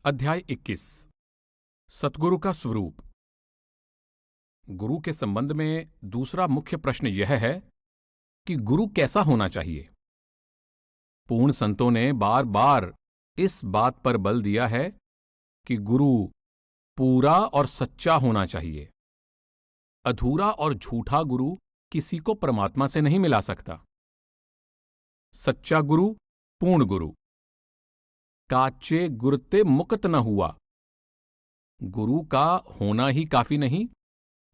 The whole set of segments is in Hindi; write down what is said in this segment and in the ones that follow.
अध्याय 21 सतगुरु का स्वरूप। गुरु के संबंध में दूसरा मुख्य प्रश्न यह है कि गुरु कैसा होना चाहिए। पूर्ण संतों ने बार बार इस बात पर बल दिया है कि गुरु पूरा और सच्चा होना चाहिए। अधूरा और झूठा गुरु किसी को परमात्मा से नहीं मिला सकता। सच्चा गुरु पूर्ण गुरु। काचे गुरते मुक्त न हुआ। गुरु का होना ही काफी नहीं,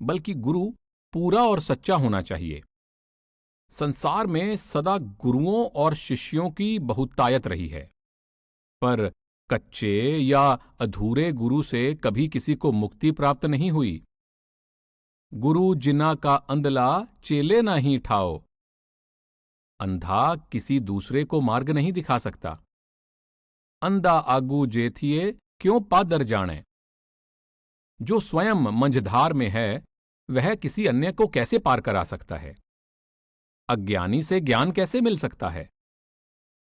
बल्कि गुरु पूरा और सच्चा होना चाहिए। संसार में सदा गुरुओं और शिष्यों की बहुतायत रही है, पर कच्चे या अधूरे गुरु से कभी किसी को मुक्ति प्राप्त नहीं हुई। गुरु जिना का अंधला चेले ना ही ठाओ। अंधा किसी दूसरे को मार्ग नहीं दिखा सकता। अंधा आगू जेथिए क्यों पादर जाने। जो स्वयं मंझधार में है वह किसी अन्य को कैसे पार करा सकता है। अज्ञानी से ज्ञान कैसे मिल सकता है।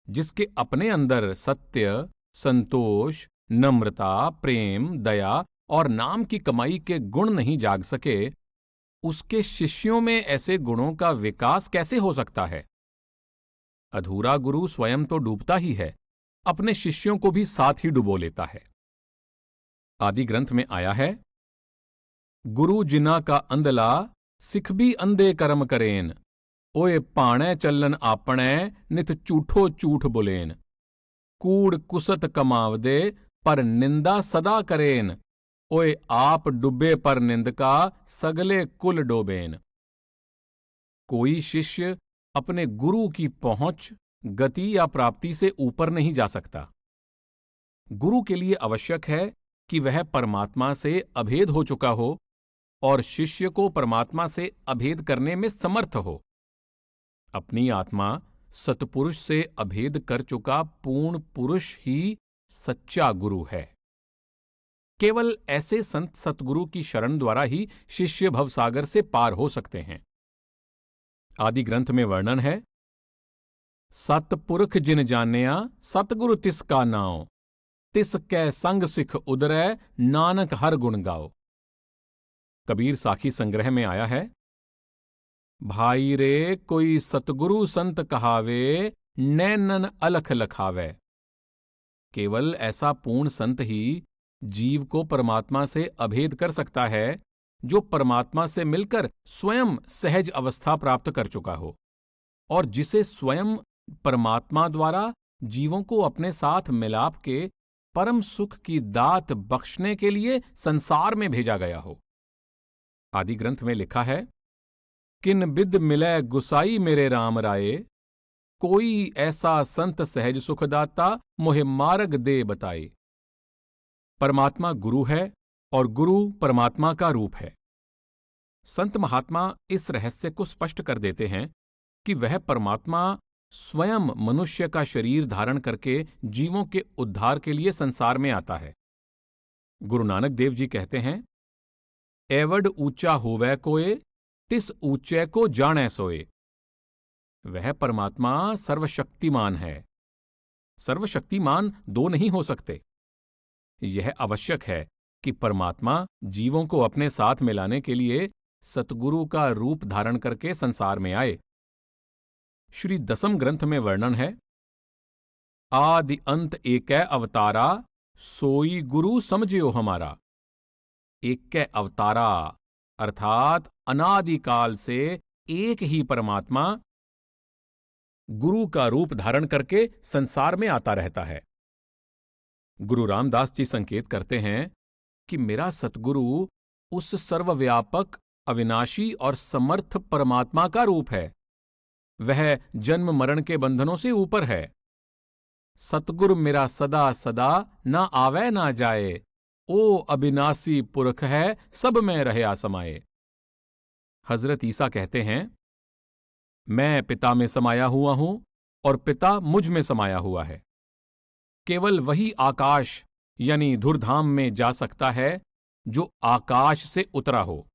जिसके अपने अंदर सत्य, संतोष, नम्रता, प्रेम, दया और नाम की कमाई के गुण नहीं जाग सके, उसके शिष्यों में ऐसे गुणों का विकास कैसे हो सकता है। अधूरा गुरु स्वयं तो डूबता ही है, अपने शिष्यों को भी साथ ही डुबो लेता है। आदि ग्रंथ में आया है, गुरु जिना का अंधला सिख भी अंधे कर्म करेन। ओए पाणे चलन आपणे नित चूठो चूठ बोलेन। कूड़ कुसत कमावदे पर निंदा सदा करेन। ओए आप डुबे पर निंदका सगले कुल डोबेन। कोई शिष्य अपने गुरु की पहुंच, गति या प्राप्ति से ऊपर नहीं जा सकता। गुरु के लिए आवश्यक है कि वह परमात्मा से अभेद हो चुका हो और शिष्य को परमात्मा से अभेद करने में समर्थ हो। अपनी आत्मा सतपुरुष से अभेद कर चुका पूर्ण पुरुष ही सच्चा गुरु है। केवल ऐसे संत सतगुरु की शरण द्वारा ही शिष्य भवसागर से पार हो सकते हैं। आदि ग्रंथ में वर्णन है, सतपुरख जिन जानिया सतगुरु तिसका नाओ। तिस कै संग सिख उदरै नानक हर गुण गाओ। कबीर साखी संग्रह में आया है, भाई रे कोई सतगुरु संत कहावे नैनन अलख लखावे। केवल ऐसा पूर्ण संत ही जीव को परमात्मा से अभेद कर सकता है जो परमात्मा से मिलकर स्वयं सहज अवस्था प्राप्त कर चुका हो और जिसे स्वयं परमात्मा द्वारा जीवों को अपने साथ मिलाप के परम सुख की दात बख्शने के लिए संसार में भेजा गया हो। आदि ग्रंथ में लिखा है, किन बिद मिलै गुसाई मेरे राम राये। कोई ऐसा संत सहज सुखदाता मोहे मार्ग दे बताए। परमात्मा गुरु है और गुरु परमात्मा का रूप है। संत महात्मा इस रहस्य को स्पष्ट कर देते हैं कि वह परमात्मा स्वयं मनुष्य का शरीर धारण करके जीवों के उद्धार के लिए संसार में आता है। गुरु नानक देव जी कहते हैं, एवड ऊंचा होवै कोय तिस ऊंचे को जाने सोए। वह परमात्मा सर्वशक्तिमान है। सर्वशक्तिमान दो नहीं हो सकते। यह आवश्यक है कि परमात्मा जीवों को अपने साथ मिलाने के लिए सतगुरु का रूप धारण करके संसार में आए। श्री दसम ग्रंथ में वर्णन है, आदि अंत एकै अवतारा सोई गुरु समझियो हमारा। एकै अवतारा अर्थात अनादिकाल से एक ही परमात्मा गुरु का रूप धारण करके संसार में आता रहता है। गुरु रामदास जी संकेत करते हैं कि मेरा सतगुरु उस सर्वव्यापक, अविनाशी और समर्थ परमात्मा का रूप है। वह जन्म मरण के बंधनों से ऊपर है। सतगुरु मेरा सदा सदा ना आवे ना जाए। ओ अविनाशी पुरख है सब में रहया समाये। हजरत ईसा कहते हैं, मैं पिता में समाया हुआ हूं और पिता मुझ में समाया हुआ है। केवल वही आकाश यानी धुरधाम में जा सकता है जो आकाश से उतरा हो।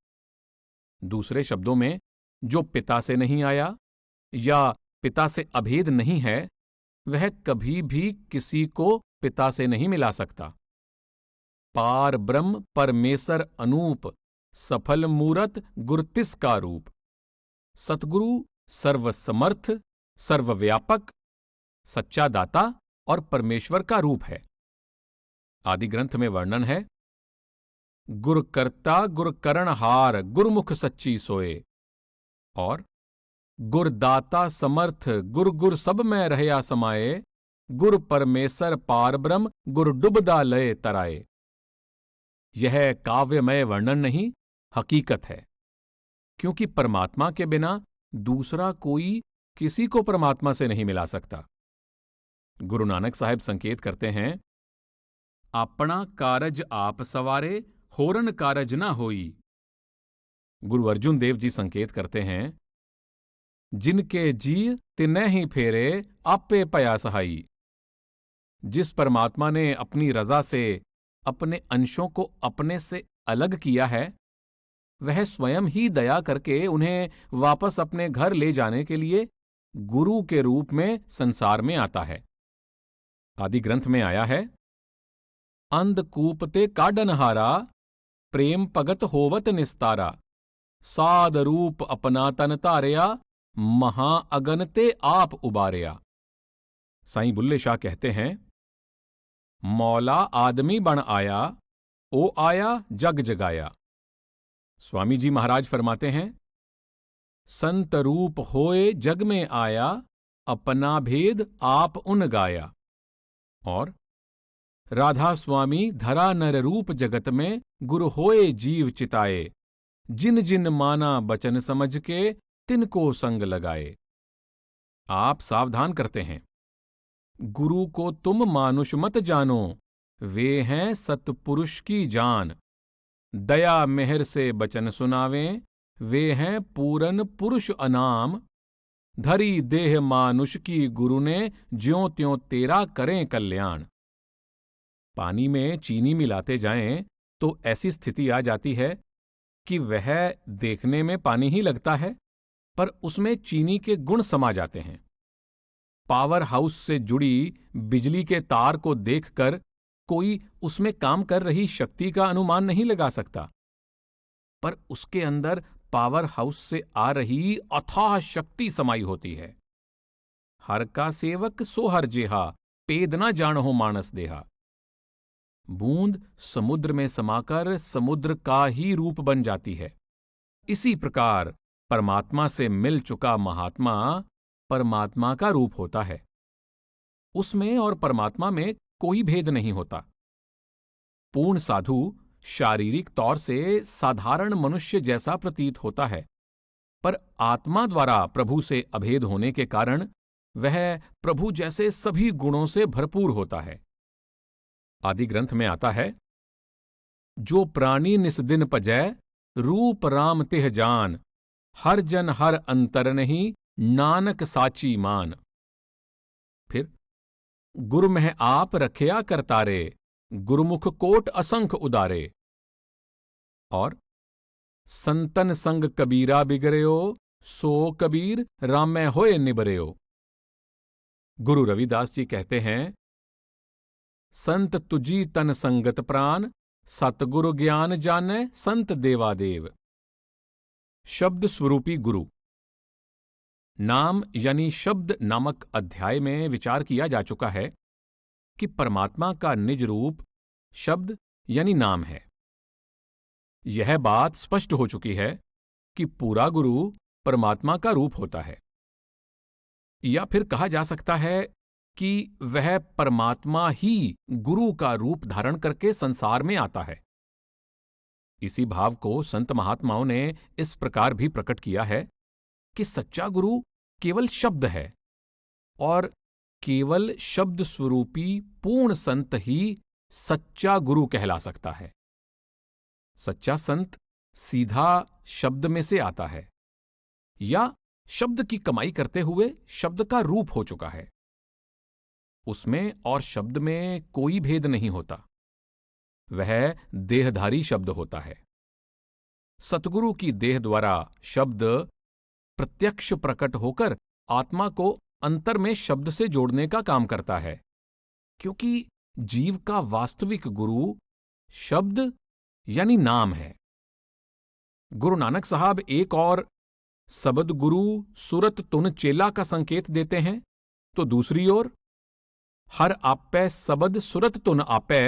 दूसरे शब्दों में, जो पिता से नहीं आया या पिता से अभेद नहीं है, वह कभी भी किसी को पिता से नहीं मिला सकता। पार ब्रह्म परमेसर अनूप, सफल मूरत गुर तिस का रूप। सतगुरु सर्वसमर्थ, सर्वव्यापक, सच्चा दाता और परमेश्वर का रूप है। आदि ग्रंथ में वर्णन है, गुर कर्ता गुर करणहार, गुरमुख सच्ची सोए। और गुर दाता समर्थ, गुर गुर सब में रहया समाए, गुर परमेसर पार ब्रह्म, गुर डुबदा लय तराए। यह काव्यमय वर्णन नहीं, हकीकत है, क्योंकि परमात्मा के बिना दूसरा कोई किसी को परमात्मा से नहीं मिला सकता। गुरु नानक साहिब संकेत करते हैं, अपना कारज आप सवारे, होरन कारज ना होई। गुरु अर्जुन देव जी संकेत करते हैं, जिनके जी तिन्ह ही फेरे, आपे पया सहाई। जिस परमात्मा ने अपनी रजा से अपने अंशों को अपने से अलग किया है, वह स्वयं ही दया करके उन्हें वापस अपने घर ले जाने के लिए गुरु के रूप में संसार में आता है। आदि ग्रंथ में आया है, अंधकूपते काडनहारा, प्रेम भगत होवत निस्तारा। साद रूप अपना तन तारया, महाअगनते आप उबारया। साईं बुल्ले शाह कहते हैं, मौला आदमी बन आया, ओ आया जग जगाया। स्वामी जी महाराज फरमाते हैं, संत रूप होए जग में आया, अपना भेद आप उन गाया। और राधा स्वामी धरा नर रूप जगत में, गुरु होए जीव चिताए। जिन जिन माना बचन समझ के, तिनको संग लगाए। आप सावधान करते हैं, गुरु को तुम मानुष मत जानो, वे हैं सतपुरुष की जान। दया मेहर से बचन सुनावें, वे हैं पूरन पुरुष अनाम। धरी देह मानुष की गुरु ने, ज्यों त्यों तेरा करें कल्याण। पानी में चीनी मिलाते जाएं तो ऐसी स्थिति आ जाती है कि वह देखने में पानी ही लगता है, पर उसमें चीनी के गुण समा जाते हैं। पावर हाउस से जुड़ी बिजली के तार को देखकर कोई उसमें काम कर रही शक्ति का अनुमान नहीं लगा सकता, पर उसके अंदर पावर हाउस से आ रही अथाह शक्ति समाई होती है। हर का सेवक सो हर जेहा, पेद ना जानो मानस देहा। बूंद समुद्र में समाकर समुद्र का ही रूप बन जाती है। इसी प्रकार परमात्मा से मिल चुका महात्मा परमात्मा का रूप होता है। उसमें और परमात्मा में कोई भेद नहीं होता। पूर्ण साधु शारीरिक तौर से साधारण मनुष्य जैसा प्रतीत होता है, पर आत्मा द्वारा प्रभु से अभेद होने के कारण वह प्रभु जैसे सभी गुणों से भरपूर होता है। आदि ग्रंथ में आता है, जो प्राणी निस्दिन पजै, रूप राम तिह जान। हर जन हर अंतर नहीं, नानक साची मान। फिर गुरु मह आप रखया करतारे, गुरुमुख कोट असंख उदारे। और संतन संग कबीरा बिगड़यो, सो कबीर रामै होए निबरयो। गुरु रविदास जी कहते हैं, संत तुजी तन संगत प्राण, सतगुरु ज्ञान जानै संत देवादेव। शब्द स्वरूपी गुरु। नाम यानी शब्द नामक अध्याय में विचार किया जा चुका है कि परमात्मा का निज रूप शब्द यानी नाम है। यह बात स्पष्ट हो चुकी है कि पूरा गुरु परमात्मा का रूप होता है, या फिर कहा जा सकता है कि वह परमात्मा ही गुरु का रूप धारण करके संसार में आता है। इसी भाव को संत महात्माओं ने इस प्रकार भी प्रकट किया है कि सच्चा गुरु केवल शब्द है और केवल शब्द स्वरूपी पूर्ण संत ही सच्चा गुरु कहला सकता है। सच्चा संत सीधा शब्द में से आता है या शब्द की कमाई करते हुए शब्द का रूप हो चुका है। उसमें और शब्द में कोई भेद नहीं होता, वह देहधारी शब्द होता है। सतगुरु की देह द्वारा शब्द प्रत्यक्ष प्रकट होकर आत्मा को अंतर में शब्द से जोड़ने का काम करता है, क्योंकि जीव का वास्तविक गुरु शब्द यानी नाम है। गुरु नानक साहब एक और सबद गुरु सुरत तुन चेला का संकेत देते हैं, तो दूसरी ओर हर आपै सबद सुरत तुन आपै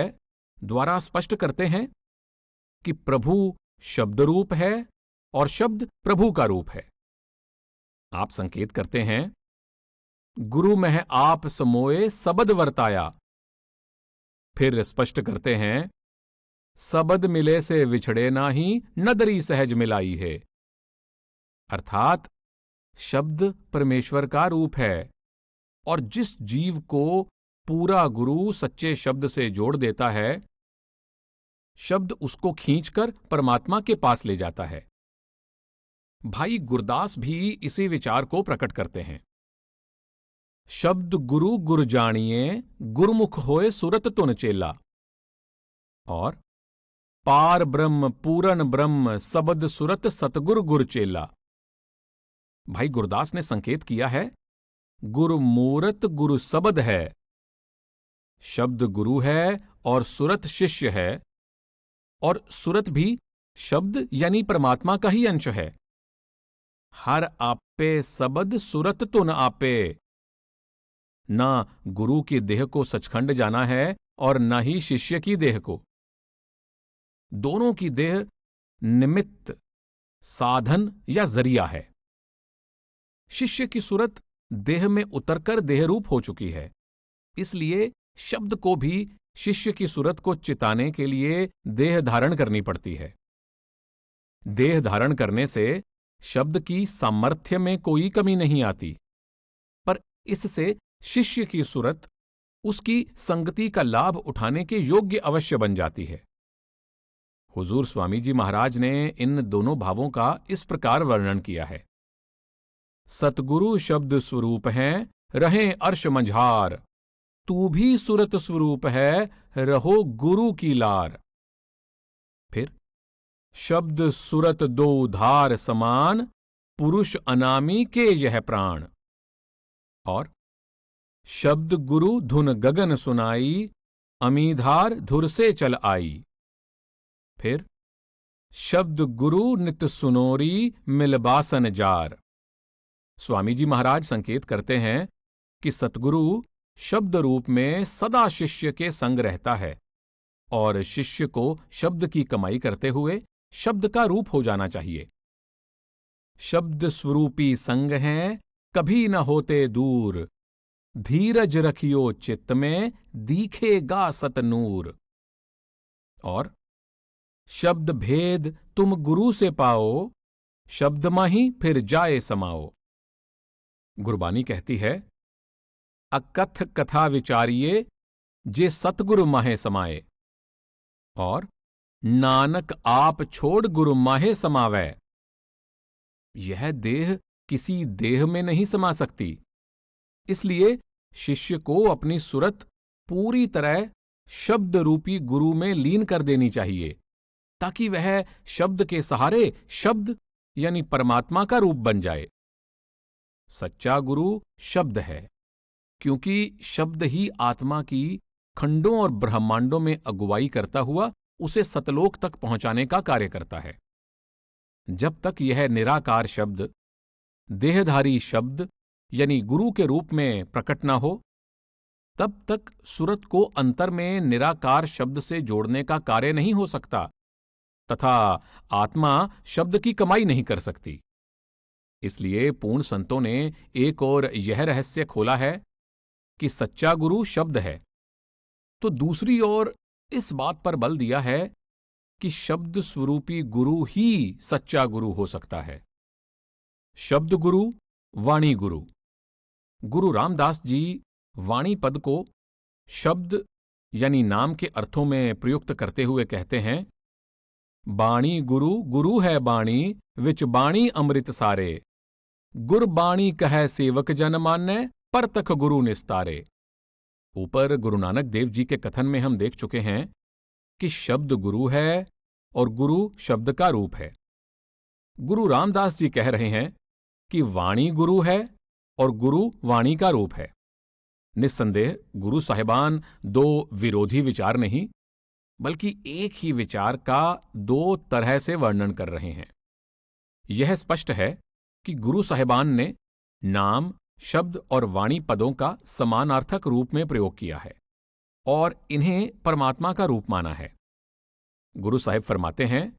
द्वारा स्पष्ट करते हैं कि प्रभु शब्द रूप है और शब्द प्रभु का रूप है। आप संकेत करते हैं, गुरु मह आप समोए सबद वर्ताया। फिर स्पष्ट करते हैं, सबद मिले से विछड़े नाही, नदरी सहज मिलाई है। अर्थात शब्द परमेश्वर का रूप है और जिस जीव को पूरा गुरु सच्चे शब्द से जोड़ देता है, शब्द उसको खींचकर परमात्मा के पास ले जाता है। भाई गुरदास भी इसी विचार को प्रकट करते हैं। शब्द गुरु गुर जानिए, गुरमुख होए सुरत तुन चेला। और पार ब्रह्म पूरन ब्रह्म, सबद सुरत सतगुर गुर चेला। भाई गुरदास ने संकेत किया है, गुरु मूरत गुरु सबद है। शब्द गुरु है और सुरत शिष्य है, और सुरत भी शब्द यानी परमात्मा का ही अंश है। हर आपे सबद सुरत तुन आपे। ना गुरु की देह को सचखंड जाना है और न ही शिष्य की देह को। दोनों की देह निमित्त, साधन या जरिया है। शिष्य की सूरत देह में उतरकर देहरूप हो चुकी है, इसलिए शब्द को भी शिष्य की सूरत को चिताने के लिए देह धारण करनी पड़ती है। देह धारण करने से शब्द की सामर्थ्य में कोई कमी नहीं आती, पर इससे शिष्य की सूरत उसकी संगति का लाभ उठाने के योग्य अवश्य बन जाती है। हुजूर स्वामी जी महाराज ने इन दोनों भावों का इस प्रकार वर्णन किया है। सतगुरु शब्द स्वरूप हैं, रहें अर्श मंझार। तू भी सुरत स्वरूप है, रहो गुरु की लार। फिर शब्द सुरत दो धार समान, पुरुष अनामी के यह प्राण। और शब्द गुरु धुन गगन सुनाई, अमीधार धुर से चल आई। फिर शब्द गुरु नित सुनोरी, मिलबासन जार। स्वामी जी महाराज संकेत करते हैं कि सतगुरु शब्द रूप में सदा शिष्य के संग रहता है और शिष्य को शब्द की कमाई करते हुए शब्द का रूप हो जाना चाहिए। शब्द स्वरूपी संग हैं, कभी न होते दूर। धीरज रखियो चित्त में, दिखेगा सतनूर। और शब्द भेद तुम गुरु से पाओ, शब्द माही फिर जाए समाओ। गुरबानी कहती है, अकथ कथा विचारिये, जे सतगुरु माहे समाए। और नानक आप छोड़ गुरु माहे समावै। यह देह किसी देह में नहीं समा सकती, इसलिए शिष्य को अपनी सूरत पूरी तरह शब्द रूपी गुरु में लीन कर देनी चाहिए, ताकि वह शब्द के सहारे शब्द यानी परमात्मा का रूप बन जाए। सच्चा गुरु शब्द है, क्योंकि शब्द ही आत्मा की खंडों और ब्रह्मांडों में अगुवाई करता हुआ उसे सतलोक तक पहुंचाने का कार्य करता है। जब तक यह निराकार शब्द देहधारी शब्द यानी गुरु के रूप में प्रकट न हो, तब तक सूरत को अंतर में निराकार शब्द से जोड़ने का कार्य नहीं हो सकता तथा आत्मा शब्द की कमाई नहीं कर सकती। इसलिए पूर्ण संतों ने एक और यह रहस्य खोला है कि सच्चा गुरु शब्द है, तो दूसरी ओर इस बात पर बल दिया है कि शब्द स्वरूपी गुरु ही सच्चा गुरु हो सकता है। शब्द गुरु, वाणी गुरु। गुरु रामदास जी वाणी पद को शब्द यानी नाम के अर्थों में प्रयुक्त करते हुए कहते हैं, बाणी गुरु गुरु है बाणी, विच बाणी अमृत सारे। गुर बाणी कह सेवक जन मानै, परतख गुरु निस्तारे। ऊपर गुरु नानक देव जी के कथन में हम देख चुके हैं कि शब्द गुरु है और गुरु शब्द का रूप है। गुरु रामदास जी कह रहे हैं कि वाणी गुरु है और गुरु वाणी का रूप है। निस्संदेह गुरु साहिबान दो विरोधी विचार नहीं, बल्कि एक ही विचार का दो तरह से वर्णन कर रहे हैं। यह स्पष्ट है कि गुरु साहिबान ने नाम, शब्द और वाणी पदों का समानार्थक रूप में प्रयोग किया है और इन्हें परमात्मा का रूप माना है। गुरु साहिब फरमाते हैं,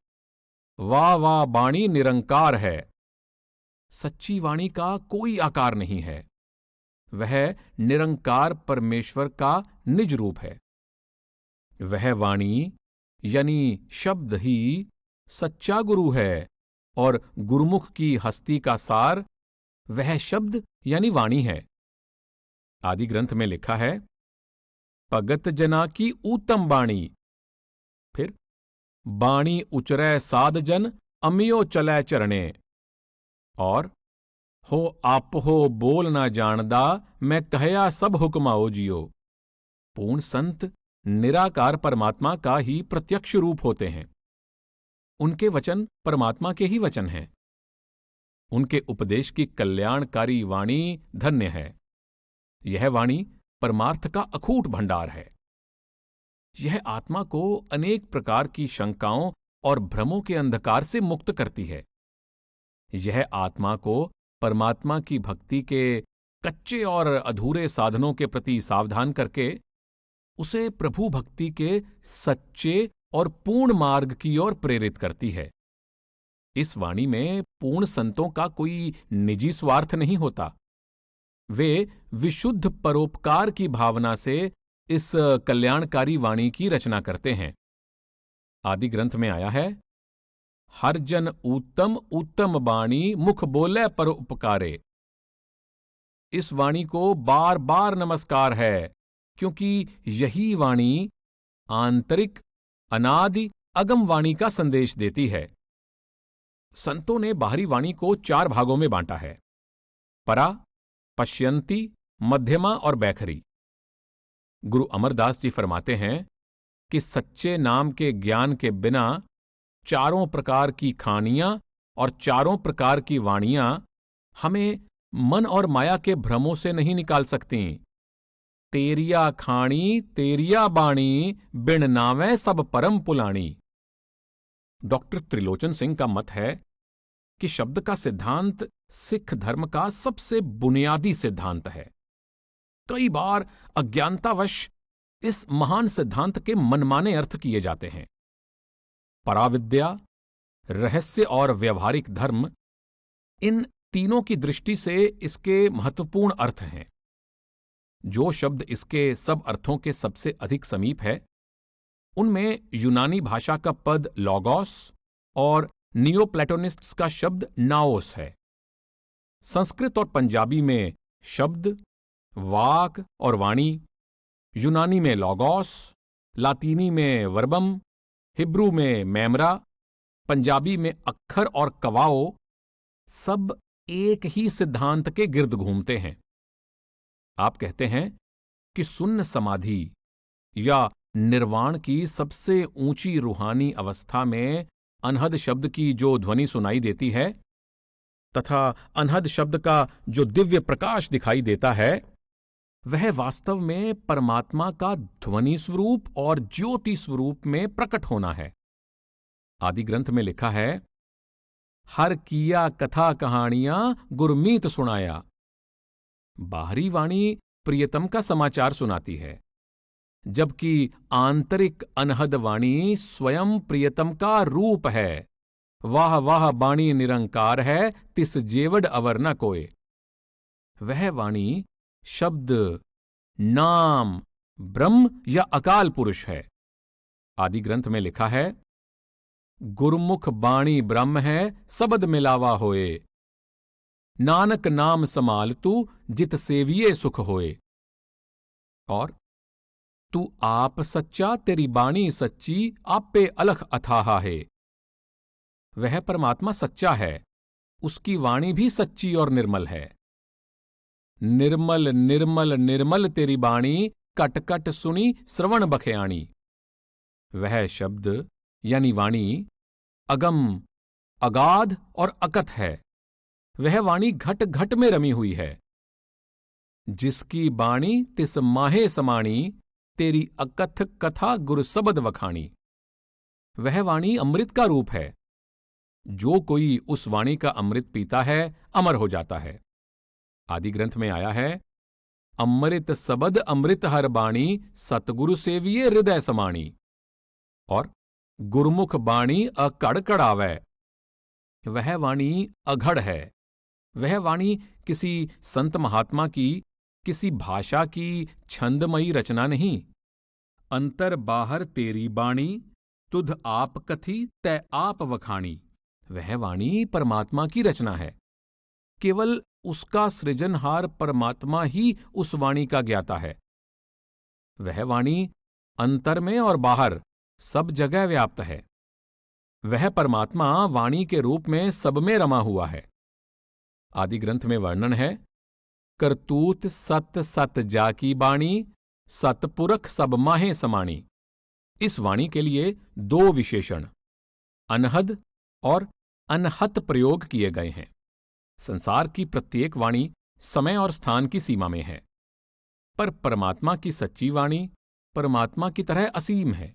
वाह वाह वाणी निरंकार है। सच्ची वाणी का कोई आकार नहीं है, वह निरंकार परमेश्वर का निज रूप है। वह वाणी यानी शब्द ही सच्चा गुरु है और गुरुमुख की हस्ती का सार वह शब्द यानी वाणी है। आदि ग्रंथ में लिखा है, भगत जना की उत्तम बाणी। फिर बाणी उचरै साध जन अमियो चलै चरणे। और हो आप हो बोल ना जानदा, मैं कहया सब हुक्माओ जियो। पूर्ण संत निराकार परमात्मा का ही प्रत्यक्ष रूप होते हैं। उनके वचन परमात्मा के ही वचन हैं। उनके उपदेश की कल्याणकारी वाणी धन्य है। यह वाणी परमार्थ का अखूट भंडार है। यह आत्मा को अनेक प्रकार की शंकाओं और भ्रमों के अंधकार से मुक्त करती है। यह आत्मा को परमात्मा की भक्ति के कच्चे और अधूरे साधनों के प्रति सावधान करके उसे प्रभु भक्ति के सच्चे और पूर्ण मार्ग की ओर प्रेरित करती है। इस वाणी में पूर्ण संतों का कोई निजी स्वार्थ नहीं होता। वे विशुद्ध परोपकार की भावना से इस कल्याणकारी वाणी की रचना करते हैं। आदि ग्रंथ में आया है, हर जन उत्तम उत्तम वाणी मुख बोले परोपकारे। इस वाणी को बार बार नमस्कार है, क्योंकि यही वाणी आंतरिक अनादि अगम वाणी का संदेश देती है। संतों ने बाहरी वाणी को 4 भागों में बांटा है, परा, पश्यंती, मध्यमा और बैखरी। गुरु अमरदास जी फरमाते हैं कि सच्चे नाम के ज्ञान के बिना चारों प्रकार की खानियां और चारों प्रकार की वाणियां हमें मन और माया के भ्रमों से नहीं निकाल सकती। तेरिया खाणी तेरिया बाणी, बिन नावे सब परम पुलाणी। डॉक्टर त्रिलोचन सिंह का मत है कि शब्द का सिद्धांत सिख धर्म का सबसे बुनियादी सिद्धांत है। कई बार अज्ञानतावश इस महान सिद्धांत के मनमाने अर्थ किए जाते हैं। पराविद्या, रहस्य और व्यवहारिक धर्म, इन तीनों की दृष्टि से इसके महत्वपूर्ण अर्थ हैं। जो शब्द इसके सब अर्थों के सबसे अधिक समीप है, उनमें यूनानी भाषा का पद लॉगोस और नियोप्लेटोनिस्ट्स का शब्द नाओस है। संस्कृत और पंजाबी में शब्द, वाक और वाणी, यूनानी में लॉगोस, लातीनी में वर्बम, हिब्रू में मैमरा, पंजाबी में अक्खर और कवाओ, सब एक ही सिद्धांत के गिर्द घूमते हैं। आप कहते हैं कि शून्य समाधि या निर्वाण की सबसे ऊंची रूहानी अवस्था में अनहद शब्द की जो ध्वनि सुनाई देती है तथा अनहद शब्द का जो दिव्य प्रकाश दिखाई देता है, वह वास्तव में परमात्मा का ध्वनि स्वरूप और ज्योति स्वरूप में प्रकट होना है। आदि ग्रंथ में लिखा है, हर किया कथा कहानियां गुरमीत सुनाया। बाहरी वाणी प्रियतम का समाचार सुनाती है, जबकि आंतरिक अनहद वाणी स्वयं प्रियतम का रूप है। वाह वाह वाणी निरंकार है, तिस जेवड अवर न कोय। वह वाणी शब्द, नाम, ब्रह्म या अकाल पुरुष है। आदि ग्रंथ में लिखा है, गुरमुख बाणी ब्रह्म है, सबद मिलावा होए। नानक नाम समाल तू, जित सेविये सुख होए। और तू आप सच्चा, तेरी बाणी सच्ची, आपे अलख अथाहा है। वह परमात्मा सच्चा है, उसकी वाणी भी सच्ची और निर्मल है। निर्मल निर्मल निर्मल तेरी बाणी, कट कट सुनी श्रवण बखयाणी। वह शब्द यानी वाणी अगम, अगाध और अकथ है। वह वाणी घट घट में रमी हुई है। जिसकी बाणी तिस माहे समाणी, तेरी अकथ कथा गुर सबद वखाणी। वह वाणी अमृत का रूप है। जो कोई उस वाणी का अमृत पीता है अमर हो जाता है। आदि ग्रंथ में आया है, अमृत सबद अमृत हर बाणी, सतगुरु सेविये हृदय समाणी। और गुरमुख बाणी अकड़ कड़ावै। वह वाणी अघड़ है। वह वाणी किसी संत महात्मा की, किसी भाषा की छंदमयी रचना नहीं। अंतर बाहर तेरी बाणी, तुध आप कथी तै आप वखाणी। वह वाणी परमात्मा की रचना है। केवल उसका सृजनहार परमात्मा ही उस वाणी का ज्ञाता है। वह वाणी अंतर में और बाहर सब जगह व्याप्त है। वह परमात्मा वाणी के रूप में सब में रमा हुआ है। आदि ग्रंथ में वर्णन है, करतूत सत सत जाकी बाणी, सतपुरख सब माहे समाणी। इस वाणी के लिए दो विशेषण अनहद और अनहत प्रयोग किए गए हैं। संसार की प्रत्येक वाणी समय और स्थान की सीमा में है, पर परमात्मा की सच्ची वाणी परमात्मा की तरह असीम है,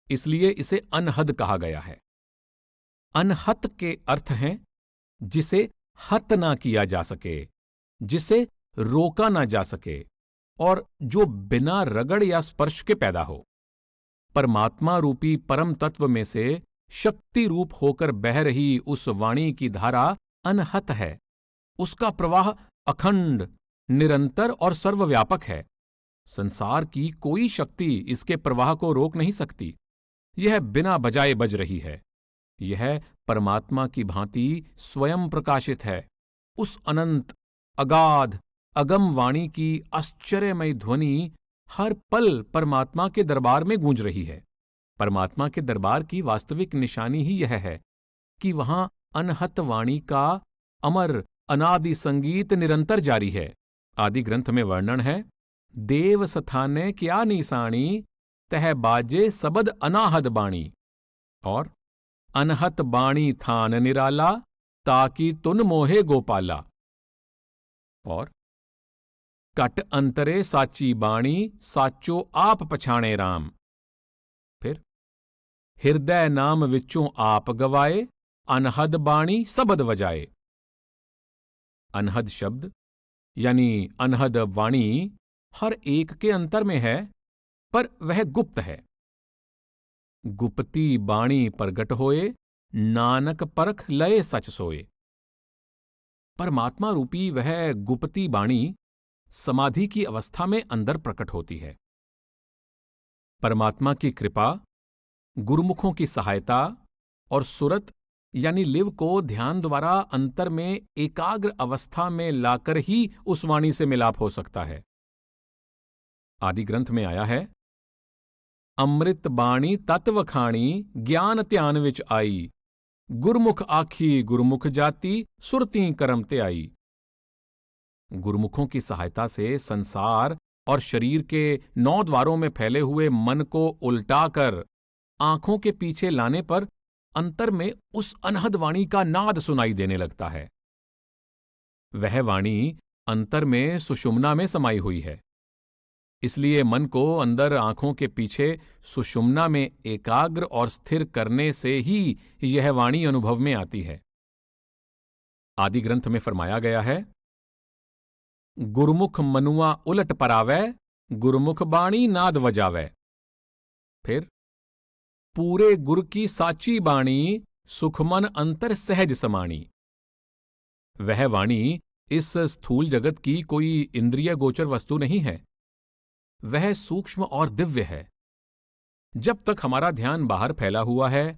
इसलिए इसे अनहद कहा गया है। अनहत के अर्थ हैं जिसे हत ना किया जा सके, जिसे रोका ना जा सके और जो बिना रगड़ या स्पर्श के पैदा हो। परमात्मा रूपी परम तत्व में से शक्ति रूप होकर बह रही उस वाणी की धारा अनहत है। उसका प्रवाह अखंड, निरंतर और सर्वव्यापक है। संसार की कोई शक्ति इसके प्रवाह को रोक नहीं सकती। यह बिना बजाए बज रही है। यह परमात्मा की भांति स्वयं प्रकाशित है। उस अनंत, अगाध, अगम वाणी की आश्चर्यमय ध्वनि हर पल परमात्मा के दरबार में गूंज रही है। परमात्मा के दरबार की वास्तविक निशानी ही यह है कि वहां अनहत वाणी का अमर अनादि संगीत निरंतर जारी है। आदि ग्रंथ में वर्णन है, देव सथाने क्या निशानी, तह बाजे सबद अनाहद बाणी। और अनहत बाणी थान निराला, ताकि तुन मोहे गोपाला। और कट अंतरे साची बाणी, साचो आप पछाणे राम। फिर हृदय नाम विचों आप गवाए, अनहद बाणी सबद वजाए। अनहद शब्द यानी अनहद वाणी हर एक के अंतर में है, पर वह गुप्त है। गुप्ती बाणी प्रगट होए, नानक परख लय सच सोए। परमात्मा रूपी वह गुप्ती बाणी समाधि की अवस्था में अंदर प्रकट होती है। परमात्मा की कृपा, गुरुमुखों की सहायता और सुरत यानी लिव को ध्यान द्वारा अंतर में एकाग्र अवस्था में लाकर ही उस वाणी से मिलाप हो सकता है। आदि ग्रंथ में आया है, अमृत बाणी तत्व खाणी, ज्ञान त्यान विच आई, गुरमुख आखी गुरमुख जाति, सुरती करम ते आई। गुरुमुखों की सहायता से संसार और शरीर के 9 द्वारों में फैले हुए मन को उल्टाकर आंखों के पीछे लाने पर अंतर में उस अनहद वाणी का नाद सुनाई देने लगता है। वह वाणी अंतर में सुषुम्ना में समाई हुई है, इसलिए मन को अंदर आंखों के पीछे सुषुम्ना में एकाग्र और स्थिर करने से ही यह वाणी अनुभव में आती है। आदि ग्रंथ में फरमाया गया है, गुरमुख मनुआ उलट परावै, गुरमुख बाणी नाद वजावै। फिर पूरे गुर की साची बाणी, सुखमन अंतर सहज समाणी। वह वाणी इस स्थूल जगत की कोई इंद्रिय गोचर वस्तु नहीं है। वह सूक्ष्म और दिव्य है। जब तक हमारा ध्यान बाहर फैला हुआ है,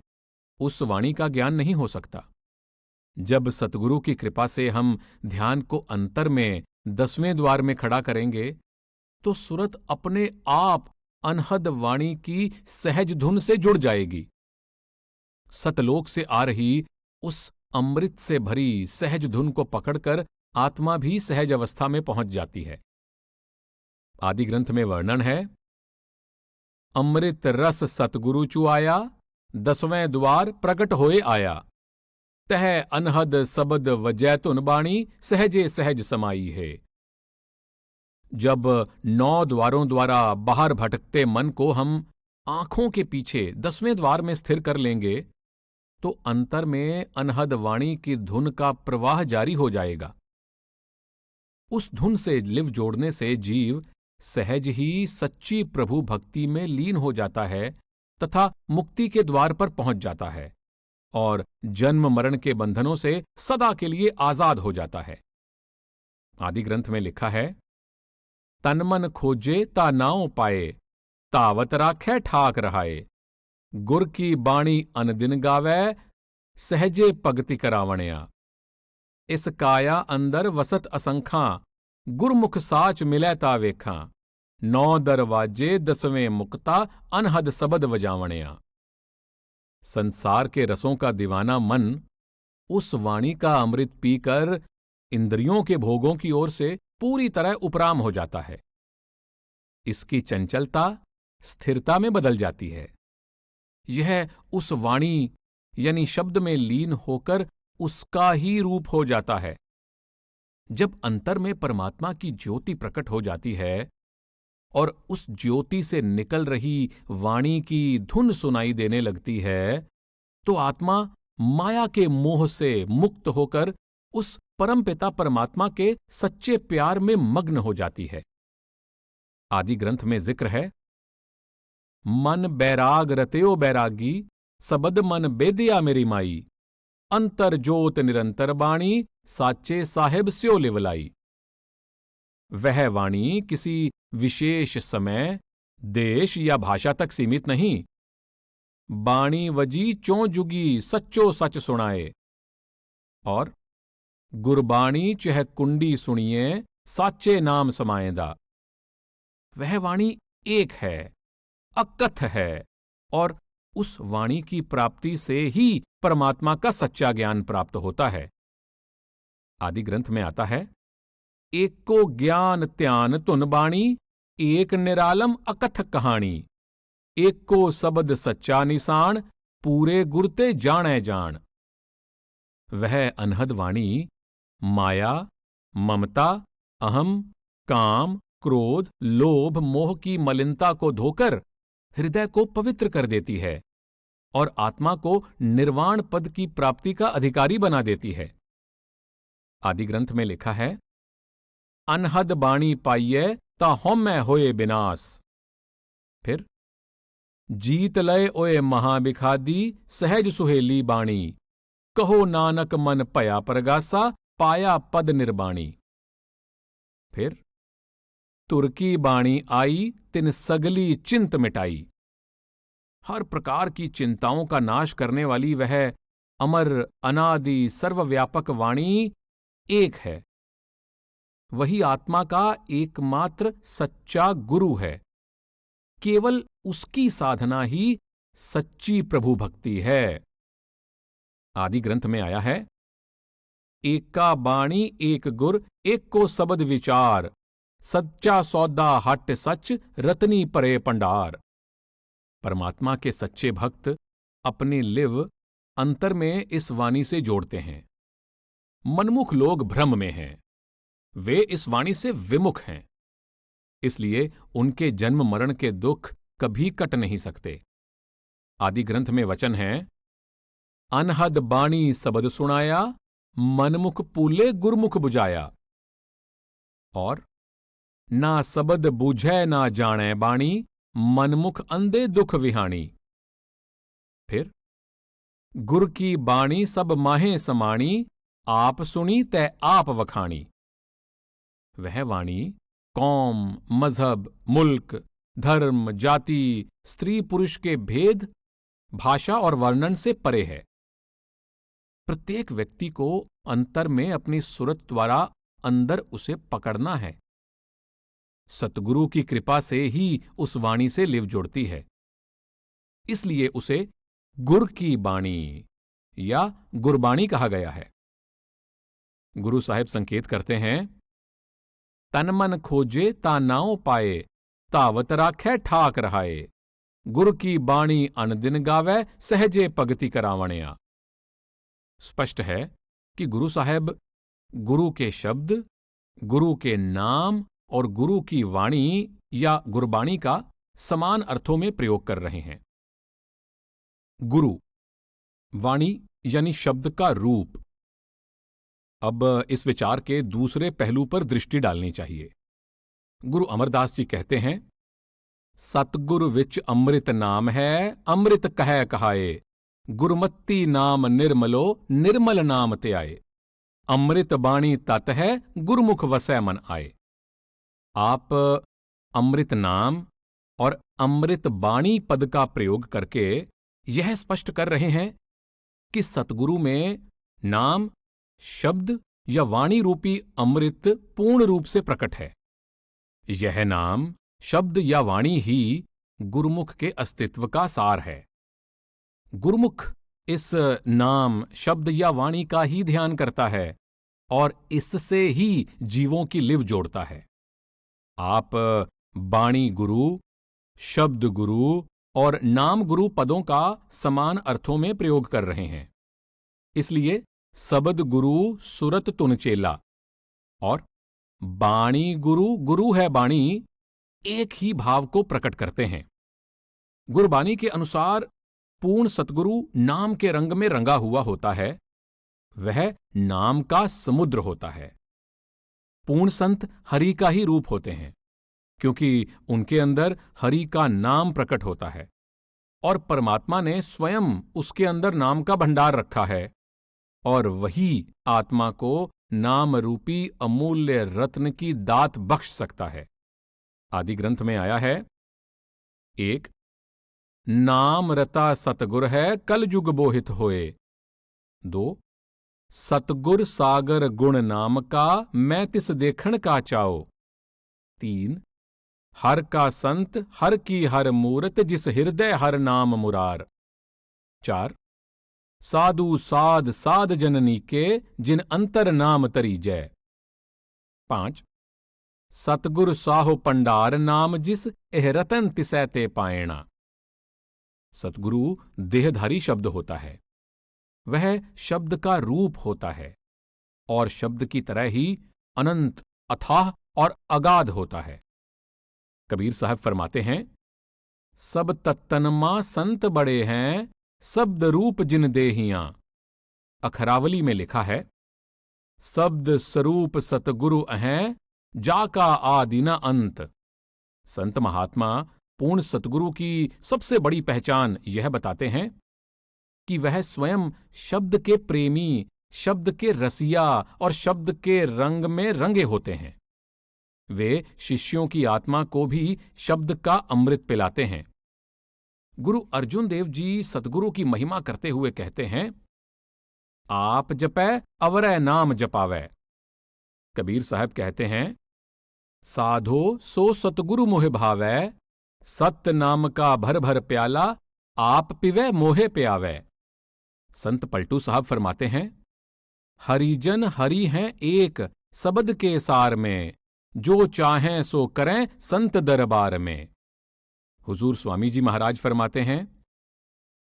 उस वाणी का ज्ञान नहीं हो सकता। जब सतगुरु की कृपा से हम ध्यान को अंतर में 10वें द्वार में खड़ा करेंगे, तो सुरत अपने आप अनहद वाणी की सहज धुन से जुड़ जाएगी। सतलोक से आ रही उस अमृत से भरी सहज धुन को पकड़कर आत्मा भी सहज अवस्था में पहुंच जाती है। आदि ग्रंथ में वर्णन है, अमृत रस सतगुरु चुआया, 10वें द्वार प्रकट होए आया, तह अनहद सबद वजैतुन बाणी, सहजे सहज समाई है। जब 9 द्वारों द्वारा बाहर भटकते मन को हम आंखों के पीछे 10वें द्वार में स्थिर कर लेंगे तो अंतर में अनहद वाणी की धुन का प्रवाह जारी हो जाएगा। उस धुन से लिव जोड़ने से जीव सहज ही सच्ची प्रभु भक्ति में लीन हो जाता है तथा मुक्ति के द्वार पर पहुंच जाता है और जन्म मरण के बंधनों से सदा के लिए आजाद हो जाता है। आदि ग्रंथ में लिखा है, तन मन खोजे ता नाउ पाए, तावत राखै ठाक रहाए, गुर की बाणी अनदिन गावै, सहजे भगति करावणिया। इस काया अंदर वसत असंखां, गुरमुख साच मिलै ता वेखां, 9 दरवाजे 10वें मुक्ता, अनहद सबद वजावणिया। संसार के रसों का दीवाना मन उस वाणी का अमृत पीकर इंद्रियों के भोगों की ओर से पूरी तरह उपराम हो जाता है। इसकी चंचलता स्थिरता में बदल जाती है। यह उस वाणी यानी शब्द में लीन होकर उसका ही रूप हो जाता है। जब अंतर में परमात्मा की ज्योति प्रकट हो जाती है और उस ज्योति से निकल रही वाणी की धुन सुनाई देने लगती है तो आत्मा माया के मोह से मुक्त होकर उस परमपिता परमात्मा के सच्चे प्यार में मग्न हो जाती है। आदि ग्रंथ में जिक्र है, मन बैराग रत्यो बैरागी, सबद मन बेदिया मेरी माई, अंतर जोत निरंतर बाणी, साचे साहेब स्यो लिवलाई। वह वाणी किसी विशेष समय, देश या भाषा तक सीमित नहीं। बाणी वजी चों जुगी सच्चो सच सुनाए। और गुरबाणी चह कुंडी सुनिए, साचे नाम समाएदा। वह वाणी एक है, अकथ है और उस वाणी की प्राप्ति से ही परमात्मा का सच्चा ज्ञान प्राप्त होता है। आदि ग्रंथ में आता है, एको ज्ञान त्यान तुन बाणी, एक निरालम अकथ कहानी, एको सबद सच्चा निशान, पूरे गुरते जाने जान। वह अनहद वाणी माया, ममता, अहम, काम, क्रोध, लोभ, मोह की मलिनता को धोकर हृदय को पवित्र कर देती है और आत्मा को निर्वाण पद की प्राप्ति का अधिकारी बना देती है। आदि ग्रंथ में लिखा है, अनहद बाणी पाइये ता होमै होए विनाश। फिर जीत लय ओए महाबिखादी, सहज सुहेली बाणी, कहो नानक मन पया प्रगासा, पाया पद निर्बाणी। फिर तुर्की बाणी आई, तिन सगली चिंत मिटाई। हर प्रकार की चिंताओं का नाश करने वाली वह अमर अनादि सर्वव्यापक वाणी एक है। वही आत्मा का एकमात्र सच्चा गुरु है। केवल उसकी साधना ही सच्ची प्रभु भक्ति है। आदि ग्रंथ में आया है, एका बाणी एक गुर, एक को सबद विचार, सच्चा सौदा हट सच, रतनी परे पंडार। परमात्मा के सच्चे भक्त अपने लिव अंतर में इस वाणी से जोड़ते हैं। मनमुख लोग भ्रम में हैं, वे इस वाणी से विमुख हैं, इसलिए उनके जन्म मरण के दुख कभी कट नहीं सकते। आदि ग्रंथ में वचन है, अनहद बाणी सबद सुनाया, मनमुख पूले गुरमुख बुझाया। और ना सबद बूझै ना जाने बाणी, मनमुख अंधे दुख विहाणी। फिर गुर की बाणी सब माहे समाणी, आप सुनी तै आप वखाणी। वह वाणी कौम, मजहब, मुल्क, धर्म, जाति, स्त्री पुरुष के भेद, भाषा और वर्णन से परे है। प्रत्येक व्यक्ति को अंतर में अपनी सुरत द्वारा अंदर उसे पकड़ना है। सतगुरु की कृपा से ही उस वाणी से लिव जुड़ती है। इसलिए उसे गुर की बाणी या गुरबाणी कहा गया है। गुरु साहेब संकेत करते हैं, तन मन खोजे ता नाउ पाए, तावत राखै ठाक रहाए, गुर की बाणी अनदिन गावै, सहजे भगति करावणिया। स्पष्ट है कि गुरु साहेब गुरु के शब्द, गुरु के नाम और गुरु की वाणी या गुरबाणी का समान अर्थों में प्रयोग कर रहे हैं। गुरु, वाणी यानी शब्द का रूप। अब इस विचार के दूसरे पहलू पर दृष्टि डालनी चाहिए। गुरु अमरदास जी कहते हैं, सतगुरु विच अमृत नाम है, अमृत कह कहाए, गुरमति नाम निर्मलो, निर्मल नाम त्याए। अमृत बाणी तत् है, गुरुमुख वसै मन आए। आप अमृत नाम और अमृत बाणी पद का प्रयोग करके यह स्पष्ट कर रहे हैं कि सतगुरु में नाम, शब्द या वाणी रूपी अमृत पूर्ण रूप से प्रकट है। यह नाम, शब्द या वाणी ही गुरुमुख के अस्तित्व का सार है। गुरुमुख इस नाम, शब्द या वाणी का ही ध्यान करता है और इससे ही जीवों की लिव जोड़ता है। आप बाणी गुरु, शब्द गुरु और नाम गुरु पदों का समान अर्थों में प्रयोग कर रहे हैं। इसलिए सबद गुरु सुरत तुन चेला और बाणी गुरु, गुरु है बाणी, एक ही भाव को प्रकट करते हैं। गुरबाणी के अनुसार पूर्ण सतगुरु नाम के रंग में रंगा हुआ होता है। वह नाम का समुद्र होता है। पूर्ण संत हरि का ही रूप होते हैं, क्योंकि उनके अंदर हरि का नाम प्रकट होता है और परमात्मा ने स्वयं उसके अंदर नाम का भंडार रखा है और वही आत्मा को नाम रूपी अमूल्य रत्न की दात बख्श सकता है। आदि ग्रंथ में आया है, 1 नाम रता सतगुर है, कल युग बोहित होए। 2 सतगुर सागर गुण नाम का, मैं तिस देखण का चाओ। 3 हर का संत, हर की हर मूरत, जिस हृदय हर नाम मुरार। 4 साधु साध साध जननी के, जिन अंतर नाम तरी जय। 5 सतगुर साहो पंडार नाम, जिस एह रतन तिसै ते पायणा। सतगुरु देहधारी शब्द होता है। वह शब्द का रूप होता है और शब्द की तरह ही अनंत, अथाह और अगाध होता है। कबीर साहब फरमाते हैं, सब तत्तनमा संत बड़े हैं, शब्द रूप जिन देहियां। अखरावली में लिखा है, शब्द स्वरूप सतगुरु हैं, जाका आदि न अंत। संत महात्मा पूर्ण सतगुरु की सबसे बड़ी पहचान यह बताते हैं कि वह स्वयं शब्द के प्रेमी, शब्द के रसिया और शब्द के रंग में रंगे होते हैं। वे शिष्यों की आत्मा को भी शब्द का अमृत पिलाते हैं। गुरु अर्जुन देव जी सतगुरु की महिमा करते हुए कहते हैं, आप जपै अवरै नाम जपावै। कबीर साहब कहते हैं, साधो सो सतगुरु मोहे भावै, सत्य नाम का भर भर प्याला, आप पिवै मोहे प्यावै। संत पलटू साहब फरमाते हैं, हरिजन हरि हैं एक, सबद के सार में, जो चाहें सो करें संत दरबार में। हुजूर स्वामी जी महाराज फरमाते हैं,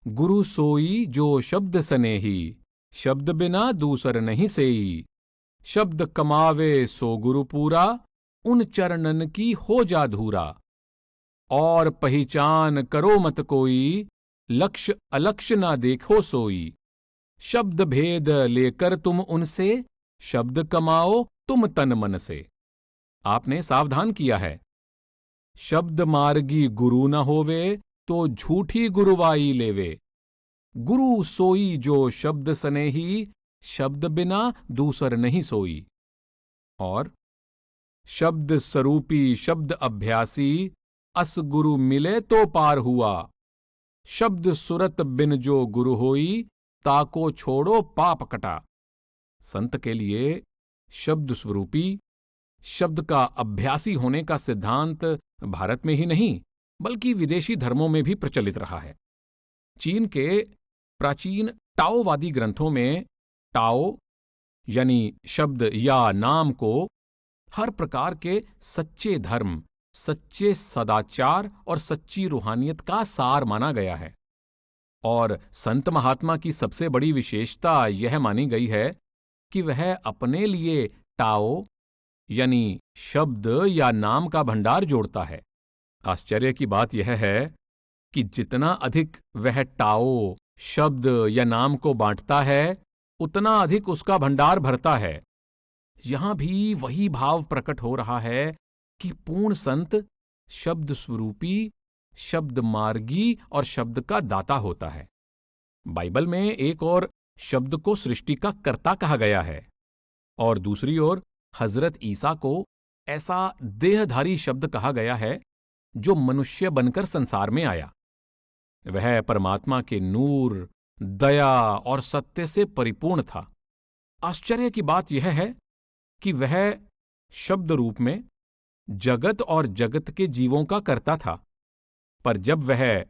गुरु सोई जो शब्द सनेही, शब्द बिना दूसर नहीं सेई। शब्द कमावे सो गुरु पूरा, उन चरणन की हो जा धूरा। और पहचान करो मत कोई, लक्ष्य अलक्ष्य ना देखो सोई। शब्द भेद लेकर तुम उनसे, शब्द कमाओ तुम तन मन से। आपने सावधान किया है, शब्द मार्गी गुरु न होवे, तो झूठी गुरुवाई लेवे। गुरु सोई जो शब्द सनेही, शब्द बिना दूसर नहीं सोई। और शब्द स्वरूपी शब्द अभ्यासी, अस गुरु मिले तो पार हुआ। शब्द सुरत बिन जो गुरु होई, ताको छोड़ो पाप कटा। संत के लिए शब्द स्वरूपी, शब्द का अभ्यासी होने का सिद्धांत भारत में ही नहीं बल्कि विदेशी धर्मों में भी प्रचलित रहा है। चीन के प्राचीन टाओवादी ग्रंथों में टाओ यानी शब्द या नाम को हर प्रकार के सच्चे धर्म, सच्चे सदाचार और सच्ची रूहानियत का सार माना गया है। और संत महात्मा की सबसे बड़ी विशेषता यह मानी गई है कि वह अपने लिए टाओ यानी शब्द या नाम का भंडार जोड़ता है। आश्चर्य की बात यह है कि जितना अधिक वह टाओ शब्द या नाम को बांटता है, उतना अधिक उसका भंडार भरता है। यहां भी वही भाव प्रकट हो रहा है कि पूर्ण संत शब्द स्वरूपी, शब्द मार्गी और शब्द का दाता होता है। बाइबल में एक और शब्द को सृष्टि का कर्ता कहा गया है और दूसरी ओर हजरत ईसा को ऐसा देहधारी शब्द कहा गया है जो मनुष्य बनकर संसार में आया। वह परमात्मा के नूर, दया और सत्य से परिपूर्ण था। आश्चर्य की बात यह है कि वह शब्द रूप में जगत और जगत के जीवों का कर्ता था, पर जब वह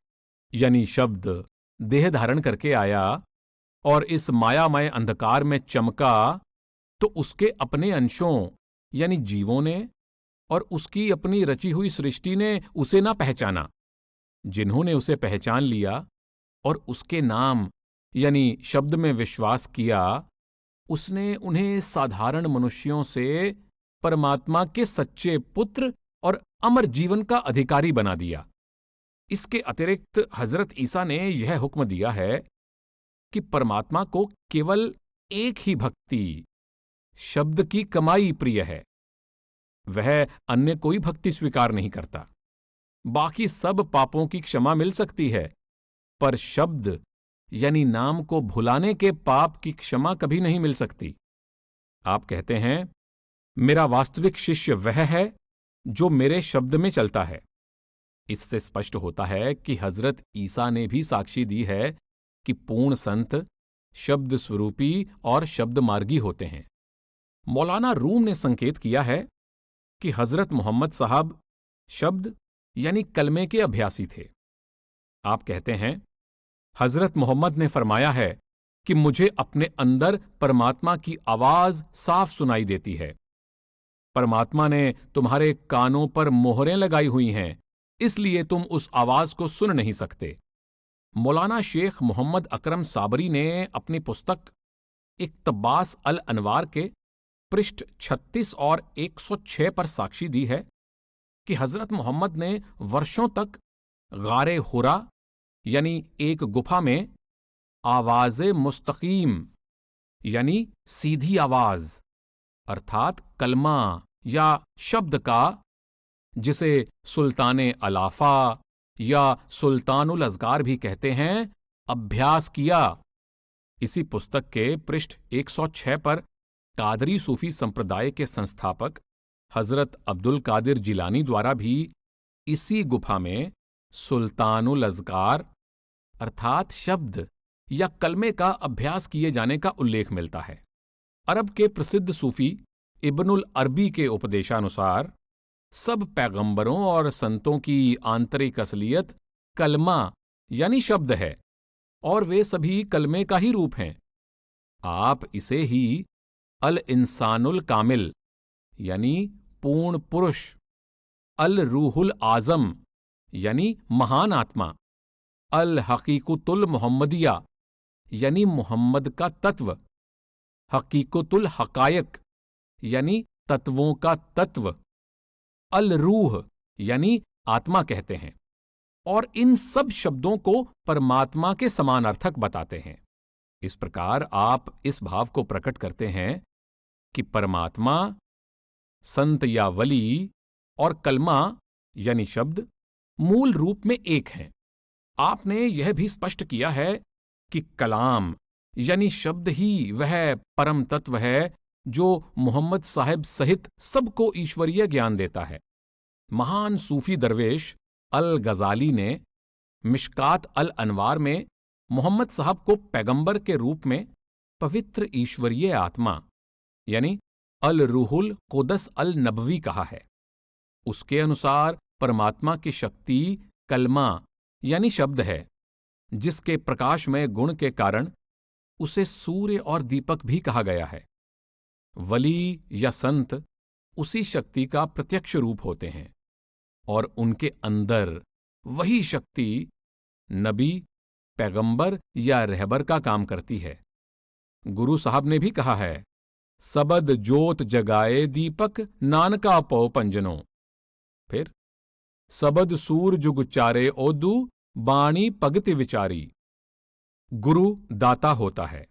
यानी शब्द देह धारण करके आया और इस मायामय अंधकार में चमका, तो उसके अपने अंशों यानी जीवों ने और उसकी अपनी रची हुई सृष्टि ने उसे ना पहचाना। जिन्होंने उसे पहचान लिया और उसके नाम यानी शब्द में विश्वास किया, उसने उन्हें साधारण मनुष्यों से परमात्मा के सच्चे पुत्र और अमर जीवन का अधिकारी बना दिया। इसके अतिरिक्त हजरत ईसा ने यह हुक्म दिया है कि परमात्मा को केवल एक ही भक्ति, शब्द की कमाई प्रिय है। वह अन्य कोई भक्ति स्वीकार नहीं करता। बाकी सब पापों की क्षमा मिल सकती है, पर शब्द यानी नाम को भुलाने के पाप की क्षमा कभी नहीं मिल सकती। आप कहते हैं, मेरा वास्तविक शिष्य वह है जो मेरे शब्द में चलता है। इससे स्पष्ट होता है कि हजरत ईसा ने भी साक्षी दी है कि पूर्ण संत शब्द स्वरूपी और शब्द मार्गी होते हैं। मौलाना रूम ने संकेत किया है कि हजरत मोहम्मद साहब शब्द यानी कलमे के अभ्यासी थे। आप कहते हैं, हजरत मोहम्मद ने फरमाया है कि मुझे अपने अंदर परमात्मा की आवाज साफ सुनाई देती है। परमात्मा ने तुम्हारे कानों पर मोहरें लगाई हुई हैं, इसलिए तुम उस आवाज को सुन नहीं सकते। मौलाना शेख मोहम्मद अकरम साबरी ने अपनी पुस्तक इक्तबास अल अनवार के पृष्ठ 36 और 106 पर साक्षी दी है कि हजरत मोहम्मद ने वर्षों तक गारे हुरा यानी एक गुफा में आवाज़े मुस्तकीम यानी सीधी आवाज अर्थात कलमा या शब्द का, जिसे सुल्ताने अलाफा या सुल्तानुल अज़गार भी कहते हैं, अभ्यास किया। इसी पुस्तक के पृष्ठ 106 पर कादरी सूफी संप्रदाय के संस्थापक हजरत अब्दुल कादिर जिलानी द्वारा भी इसी गुफा में सुल्तानुल अज़गार अर्थात शब्द या कलमे का अभ्यास किए जाने का उल्लेख मिलता है। अरब के प्रसिद्ध सूफी इब्नुल अरबी के उपदेशानुसार सब पैगंबरों और संतों की आंतरिक असलियत कलमा यानी शब्द है और वे सभी कलमे का ही रूप हैं। आप इसे ही अल इंसानुल कामिल यानी पूर्ण पुरुष, अल रूहुल आजम यानी महान आत्मा, अल हकीकुतुल मोहम्मदिया यानी मोहम्मद का तत्व, हकीकुतुल हकायक यानी तत्वों का तत्व, अल रूह यानी आत्मा कहते हैं और इन सब शब्दों को परमात्मा के समानार्थक बताते हैं। इस प्रकार आप इस भाव को प्रकट करते हैं कि परमात्मा, संत या वली और कलमा यानी शब्द मूल रूप में एक हैं। आपने यह भी स्पष्ट किया है कि कलाम यानी शब्द ही वह परम तत्व है जो मोहम्मद साहिब सहित सबको ईश्वरीय ज्ञान देता है। महान सूफी दरवेश अल गजाली ने मिशकात अल अनवार में मोहम्मद साहब को पैगंबर के रूप में पवित्र ईश्वरीय आत्मा यानी अल रूहुल कुदस अल नबवी कहा है। उसके अनुसार परमात्मा की शक्ति कलमा यानी शब्द है, जिसके प्रकाशमय गुण के कारण उसे सूर्य और दीपक भी कहा गया है। वली या संत उसी शक्ति का प्रत्यक्ष रूप होते हैं और उनके अंदर वही शक्ति नबी, पैगंबर या रहबर का काम करती है। गुरु साहब ने भी कहा है सबद जोत जगाए दीपक, नानका पौ पंजनो। फिर सबद सूर जुग चारे ओदू, बाणी पगति विचारी। गुरु दाता होता है।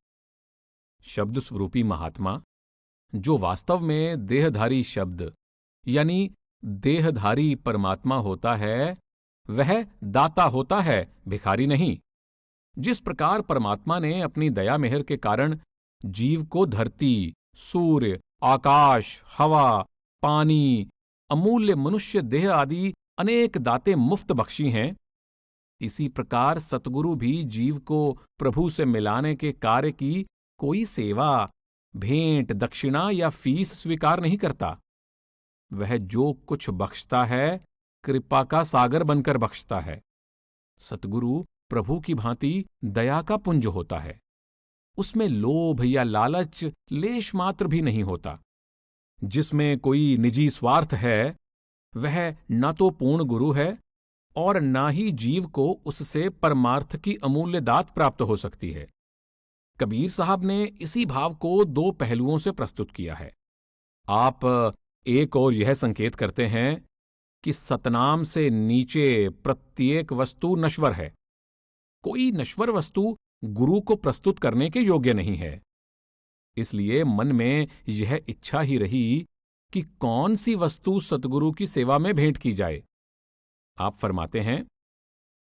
शब्द स्वरूपी महात्मा, जो वास्तव में देहधारी शब्द यानी देहधारी परमात्मा होता है, वह दाता होता है, भिखारी नहीं। जिस प्रकार परमात्मा ने अपनी दया मेहर के कारण जीव को धरती, सूर्य, आकाश, हवा, पानी, अमूल्य मनुष्य देह आदि अनेक दाते मुफ्त बख्शी हैं, इसी प्रकार सतगुरु भी जीव को प्रभु से मिलाने के कार्य की कोई सेवा, भेंट, दक्षिणा या फीस स्वीकार नहीं करता। वह जो कुछ बख्शता है, कृपा का सागर बनकर बख्शता है। सतगुरु प्रभु की भांति दया का पुंज होता है। उसमें लोभ या लालच लेश मात्र भी नहीं होता। जिसमें कोई निजी स्वार्थ है, वह न तो पूर्ण गुरु है और न ही जीव को उससे परमार्थ की अमूल्य दात प्राप्त हो सकती है। कबीर साहब ने इसी भाव को दो पहलुओं से प्रस्तुत किया है। आप एक और यह संकेत करते हैं कि सतनाम से नीचे प्रत्येक वस्तु नश्वर है। कोई नश्वर वस्तु गुरु को प्रस्तुत करने के योग्य नहीं है। इसलिए मन में यह इच्छा ही रही कि कौन सी वस्तु सतगुरु की सेवा में भेंट की जाए। आप फरमाते हैं,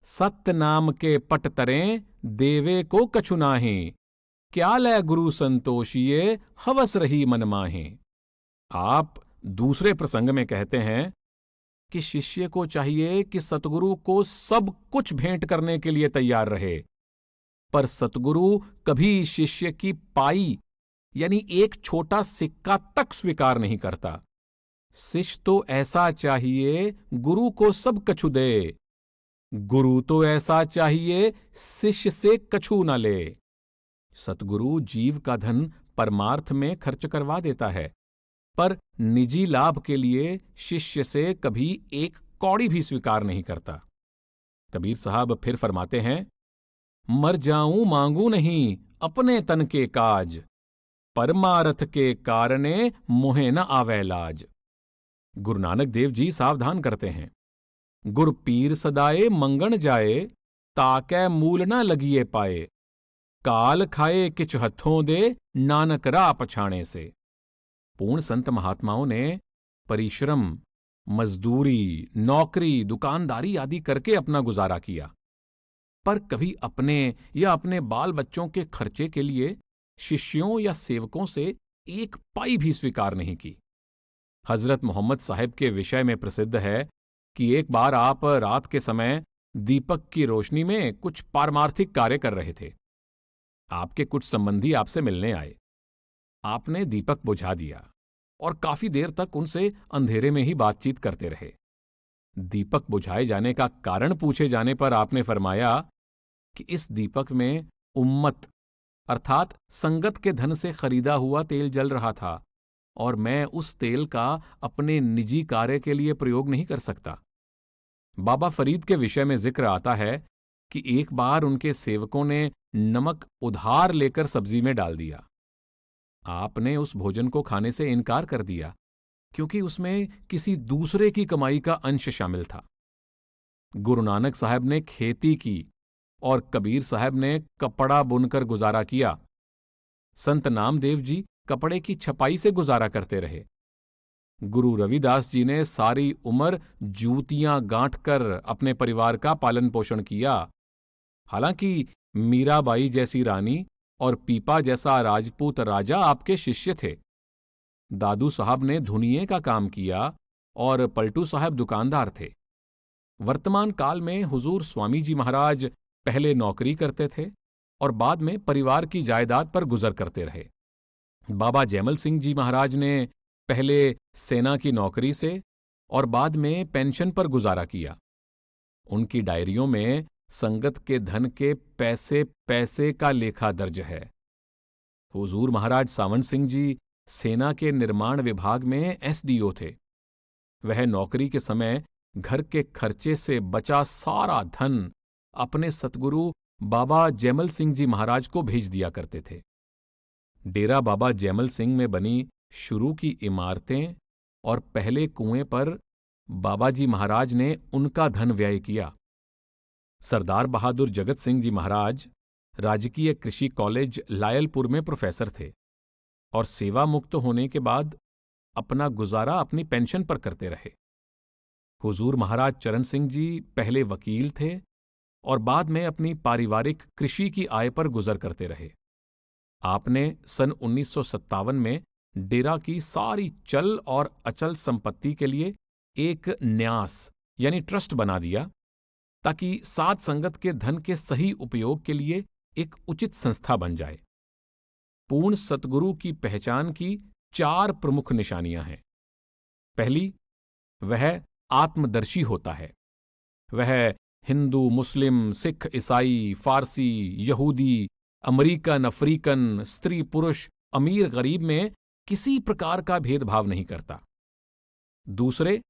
सत्य नाम के पट तरें, देवे को कछु नाहीं, क्या लै गुरु संतोषिए, हवस रही मन माहें। आप दूसरे प्रसंग में कहते हैं कि शिष्य को चाहिए कि सतगुरु को सब कुछ भेंट करने के लिए तैयार रहे, पर सतगुरु कभी शिष्य की पाई यानी एक छोटा सिक्का तक स्वीकार नहीं करता। शिष्य तो ऐसा चाहिए गुरु को सब कछु दे, गुरु तो ऐसा चाहिए शिष्य से कछु न ले। सतगुरु जीव का धन परमार्थ में खर्च करवा देता है, पर निजी लाभ के लिए शिष्य से कभी एक कौड़ी भी स्वीकार नहीं करता। कबीर साहब फिर फरमाते हैं, मर जाऊं मांगू नहीं अपने तन के काज, परमारथ के कारणे मोहे न आवे लाज। गुरु नानक देव जी सावधान करते हैं, गुर पीर सदाए मंगण जाए, ताकै मूल न लगिए पाए, काल खाए किच हथों दे, नानक रा पछाणे से। पूर्ण संत महात्माओं ने परिश्रम, मजदूरी, नौकरी, दुकानदारी आदि करके अपना गुजारा किया, पर कभी अपने या अपने बाल बच्चों के खर्चे के लिए शिष्यों या सेवकों से एक पाई भी स्वीकार नहीं की। हजरत मोहम्मद साहिब के विषय में प्रसिद्ध है कि एक बार आप रात के समय दीपक की रोशनी में कुछ पारमार्थिक कार्य कर रहे थे। आपके कुछ संबंधी आपसे मिलने आए। आपने दीपक बुझा दिया और काफी देर तक उनसे अंधेरे में ही बातचीत करते रहे। दीपक बुझाए जाने का कारण पूछे जाने पर आपने फरमाया कि इस दीपक में उम्मत अर्थात संगत के धन से खरीदा हुआ तेल जल रहा था और मैं उस तेल का अपने निजी कार्य के लिए प्रयोग नहीं कर सकता। बाबा फरीद के विषय में जिक्र आता है कि एक बार उनके सेवकों ने नमक उधार लेकर सब्जी में डाल दिया। आपने उस भोजन को खाने से इनकार कर दिया क्योंकि उसमें किसी दूसरे की कमाई का अंश शामिल था। गुरु नानक साहब ने खेती की और कबीर साहब ने कपड़ा बुनकर गुजारा किया। संत नामदेव जी कपड़े की छपाई से गुजारा करते रहे। गुरु रविदास जी ने सारी उम्र जूतियां गांठकर अपने परिवार का पालन पोषण किया। हालांकि मीराबाई जैसी रानी और पीपा जैसा राजपूत राजा आपके शिष्य थे। दादू साहब ने धुनिये का काम किया और पलटू साहब दुकानदार थे। वर्तमान काल में हुजूर स्वामी जी महाराज पहले नौकरी करते थे और बाद में परिवार की जायदाद पर गुजर करते रहे। बाबा जयमल सिंह जी महाराज ने पहले सेना की नौकरी से और बाद में पेंशन पर गुजारा किया। उनकी डायरियों में संगत के धन के पैसे पैसे का लेखा दर्ज है। हुजूर महाराज सावन सिंह जी सेना के निर्माण विभाग में एसडीओ थे। वह नौकरी के समय घर के खर्चे से बचा सारा धन अपने सतगुरु बाबा जयमल सिंह जी महाराज को भेज दिया करते थे। डेरा बाबा जैमल सिंह में बनी शुरू की इमारतें और पहले कुएं पर बाबाजी महाराज ने उनका धन व्यय किया। सरदार बहादुर जगत सिंह जी महाराज राजकीय कृषि कॉलेज लायलपुर में प्रोफेसर थे और सेवा मुक्त होने के बाद अपना गुजारा अपनी पेंशन पर करते रहे। हुजूर महाराज चरण सिंह जी पहले वकील थे और बाद में अपनी पारिवारिक कृषि की आय पर गुजर करते रहे। आपने सन 1957 में डेरा की सारी चल और अचल संपत्ति के लिए एक न्यास यानी ट्रस्ट बना दिया ताकि साध संगत के धन के सही उपयोग के लिए एक उचित संस्था बन जाए। पूर्ण सतगुरु की पहचान की 4 प्रमुख निशानियां हैं। पहली, वह आत्मदर्शी होता है। वह हिंदू, मुस्लिम, सिख, ईसाई, फारसी, यहूदी, अमेरिकन, अफ्रीकन, स्त्री, पुरुष, अमीर, गरीब में किसी प्रकार का भेदभाव नहीं करता। दूसरे,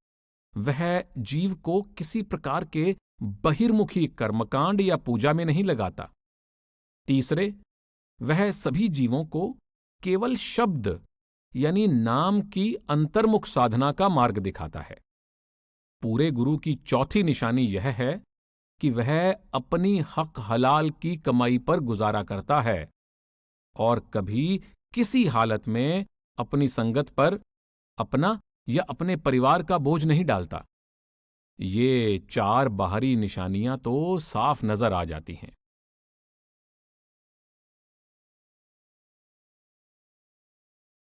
वह जीव को किसी प्रकार के बहिर्मुखी कर्मकांड या पूजा में नहीं लगाता। तीसरे, वह सभी जीवों को केवल शब्द यानी नाम की अंतर्मुख साधना का मार्ग दिखाता है। पूरे गुरु की चौथी निशानी यह है कि वह अपनी हक हलाल की कमाई पर गुजारा करता है और कभी किसी हालत में अपनी संगत पर अपना या अपने परिवार का बोझ नहीं डालता। ये 4 बाहरी निशानियां तो साफ नजर आ जाती हैं।